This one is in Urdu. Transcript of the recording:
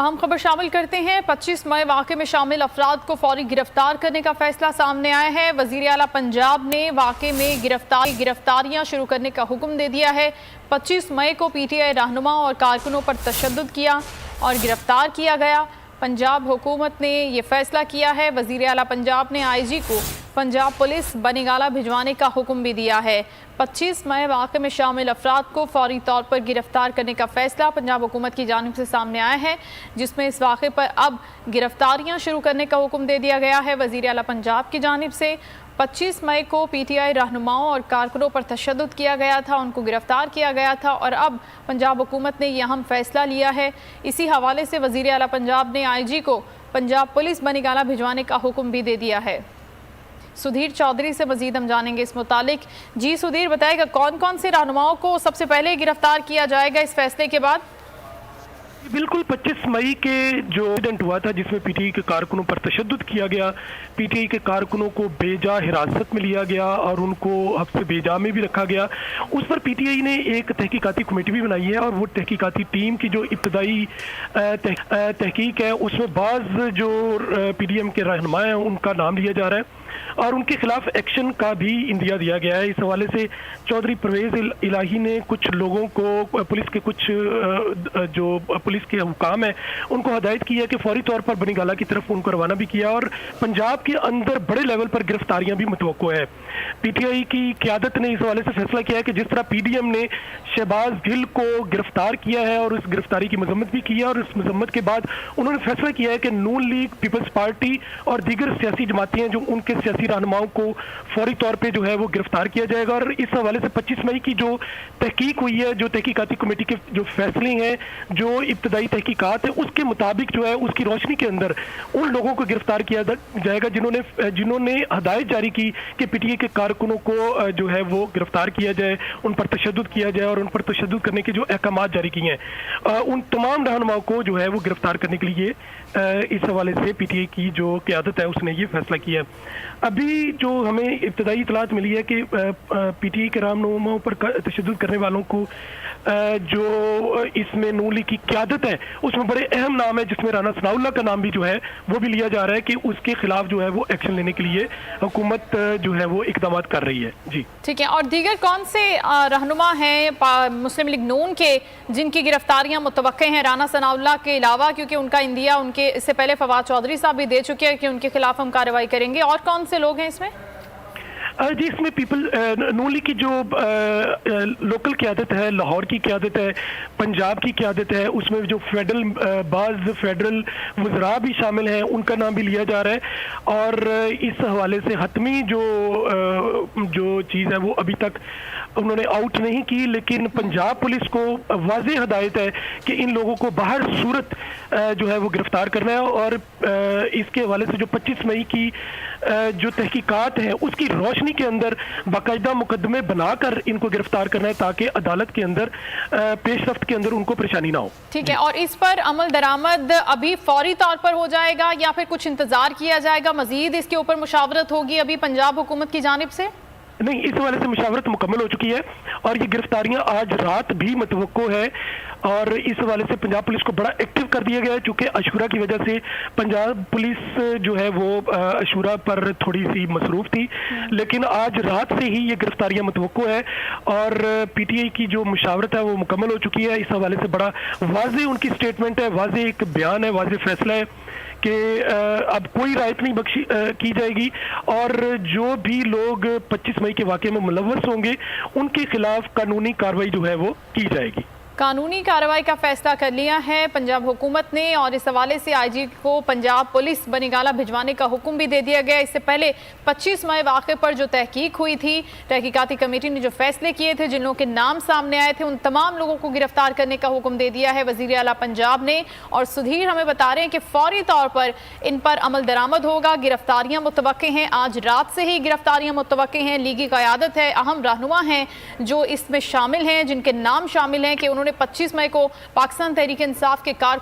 اہم خبر شامل کرتے ہیں۔ 25 مئی واقعے میں شامل افراد کو فوری گرفتار کرنے کا فیصلہ سامنے آیا ہے۔ وزیر اعلیٰ پنجاب نے واقعے میں گرفتاریاں شروع کرنے کا حکم دے دیا ہے۔ 25 مئی کو پی ٹی آئی رہنما اور کارکنوں پر تشدد کیا اور گرفتار کیا گیا۔ پنجاب حکومت نے یہ فیصلہ کیا ہے۔ وزیر اعلیٰ پنجاب نے آئی جی کو پنجاب پولیس بنیگالہ بھجوانے کا حکم بھی دیا ہے۔ 25 مئی واقعے میں شامل افراد کو فوری طور پر گرفتار کرنے کا فیصلہ پنجاب حکومت کی جانب سے سامنے آیا ہے، جس میں اس واقعے پر اب گرفتاریاں شروع کرنے کا حکم دے دیا گیا ہے۔ وزیر اعلیٰ پنجاب کی جانب سے 25 مئی کو پی ٹی آئی رہنماؤں اور کارکنوں پر تشدد کیا گیا تھا، ان کو گرفتار کیا گیا تھا اور اب پنجاب حکومت نے یہ اہم فیصلہ لیا ہے۔ اسی حوالے سے وزیر اعلیٰ پنجاب نے آئی جی کو پنجاب پولیس بنیگالہ بھجوانے کا حکم بھی دے دیا ہے۔ سدھیر چودھری سے مزید ہم جانیں گے اس متعلق۔ جی سدھیر، بتائے گا کون کون سے رہنماؤں کو سب سے پہلے گرفتار کیا جائے گا اس فیصلے کے بعد؟ بالکل 25 مئی کے جو انسیڈنٹ ہوا تھا جس میں پی ٹی آئی کے کارکنوں پر تشدد کیا گیا، پی ٹی آئی کے کارکنوں کو بے جا حراست میں لیا گیا اور ان کو حبس بے جا میں بھی رکھا گیا، اس پر پی ٹی آئی نے ایک تحقیقاتی کمیٹی بھی بنائی ہے اور وہ تحقیقاتی ٹیم کی جو ابتدائی تحقیق ہے اس میں بعض جو پی ڈی ایم کے رہنما ہیں ان کا نام لیا جا رہا ہے اور ان کے خلاف ایکشن کا بھی اندیا دیا گیا ہے۔ اس حوالے سے چودھری پرویز الہی نے کچھ لوگوں کو پولیس کے کچھ جو پولیس کے حکام ہیں ان کو ہدایت کی ہے کہ فوری طور پر بنیگالہ کی طرف ان کو روانہ بھی کیا اور پنجاب کے اندر بڑے لیول پر گرفتاریاں بھی متوقع ہے۔ پی ٹی آئی کی قیادت نے اس حوالے سے فیصلہ کیا ہے کہ جس طرح پی ڈی ایم نے شہباز گل کو گرفتار کیا ہے اور اس گرفتاری کی مذمت بھی کی ہے اور اس مذمت کے بعد انہوں نے فیصلہ کیا ہے کہ نون لیگ، پیپلز پارٹی اور دیگر سیاسی جماعتیں ہیں جو ان کے سیاسی رہنماؤں کو فوری طور پہ جو ہے وہ گرفتار کیا جائے گا۔ اور اس حوالے سے 25 مئی کی جو تحقیق ہوئی ہے، جو تحقیقاتی کمیٹی کے جو فیصلے ہیں، جو ابتدائی تحقیقات ہیں، اس کے مطابق جو ہے اس کی روشنی کے اندر ان لوگوں کو گرفتار کیا جائے گا جنہوں نے ہدایت جاری کی کہ پی ٹی آئی کے کارکنوں کو جو ہے وہ گرفتار کیا جائے، ان پر تشدد کیا جائے اور ان پر تشدد کرنے کے جو احکامات جاری کیے ہیں، ان تمام رہنماؤں کو جو ہے وہ گرفتار کرنے کے لیے اس حوالے سے پی ٹی آئی کی جو قیادت ہے اس نے یہ فیصلہ کیا ہے۔ ابھی جو ہمیں ابتدائی اطلاعات ملی ہے کہ پی ٹی آئی کے رہنماؤں پر تشدد کرنے والوں کو جو اس میں نون لیگ کی قیادت ہے اس میں بڑے اہم نام ہے، جس میں رانا ثناء اللہ کا نام بھی جو ہے وہ بھی لیا جا رہا ہے کہ اس کے خلاف جو ہے وہ ایکشن لینے کے لیے حکومت جو ہے وہ اقدامات کر رہی ہے۔ جی ٹھیک ہے، اور دیگر کون سے رہنما ہیں مسلم لیگ نون کے جن کی گرفتاریاں متوقع ہیں رانا ثناء اللہ کے علاوہ؟ کیونکہ ان کا اندیا ان کے اس سے پہلے فواد چودھری صاحب بھی دے چکے ہیں کہ ان کے خلاف ہم کارروائی کریں گے، اور کون سے لوگ ہیں اس میں؟ جی، اس میں نون لیگ کی جو لوکل قیادت ہے، لاہور کی قیادت ہے، پنجاب کی قیادت ہے، اس میں جو بعض فیڈرل وزراء بھی شامل ہیں ان کا نام بھی لیا جا رہا ہے اور اس حوالے سے حتمی جو چیز ہے وہ ابھی تک انہوں نے آؤٹ نہیں کی، لیکن پنجاب پولیس کو واضح ہدایت ہے کہ ان لوگوں کو باہر صورت جو ہے وہ گرفتار کرنا ہے اور اس کے حوالے سے جو 25 مئی کی جو تحقیقات ہیں اس کی روشنی کے اندر باقاعدہ مقدمے بنا کر ان کو گرفتار کرنا ہے تاکہ عدالت کے اندر پیش رفت کے اندر ان کو پریشانی نہ ہو۔ ٹھیک ہے، اور اس پر عمل درآمد ابھی فوری طور پر ہو جائے گا یا پھر کچھ انتظار کیا جائے گا؟ مزید اس کے اوپر مشاورت ہوگی ابھی پنجاب حکومت کی جانب سے؟ نہیں، اس حوالے سے مشاورت مکمل ہو چکی ہے اور یہ گرفتاریاں آج رات بھی متوقع ہے اور اس حوالے سے پنجاب پولیس کو بڑا ایکٹیو کر دیا گیا ہے، چونکہ عاشورہ کی وجہ سے پنجاب پولیس جو ہے وہ عاشورہ پر تھوڑی سی مصروف تھی، لیکن آج رات سے ہی یہ گرفتاریاں متوقع ہے اور پی ٹی آئی کی جو مشاورت ہے وہ مکمل ہو چکی ہے۔ اس حوالے سے بڑا واضح ان کی سٹیٹمنٹ ہے، واضح ایک بیان ہے، واضح فیصلہ ہے کہ اب کوئی رعایت نہیں بخشی کی جائے گی اور جو بھی لوگ 25 مئی کے واقعے میں ملوث ہوں گے ان کے خلاف قانونی کارروائی جو ہے وہ کی جائے گی۔ قانونی کارروائی کا فیصلہ کر لیا ہے پنجاب حکومت نے اور اس حوالے سے آئی جی کو پنجاب پولیس بنیگالہ بھجوانے کا حکم بھی دے دیا گیا۔ اس سے پہلے 25 مئی واقعے پر جو تحقیق ہوئی تھی، تحقیقاتی کمیٹی نے جو فیصلے کیے تھے، جن لوگوں کے نام سامنے آئے تھے، ان تمام لوگوں کو گرفتار کرنے کا حکم دے دیا ہے وزیر اعلیٰ پنجاب نے۔ اور سدھیر ہمیں بتا رہے ہیں کہ فوری طور پر ان پر عمل درآمد ہوگا، گرفتاریاں متوقع ہیں، آج رات سے ہی گرفتاریاں متوقع ہیں۔ لیگی قیادت ہے، اہم رہنما ہیں جو اس میں شامل ہیں، جن کے نام شامل ہیں کہ انہوں نے 25 مئی کو پاکستان تحریک انصاف کے کارکن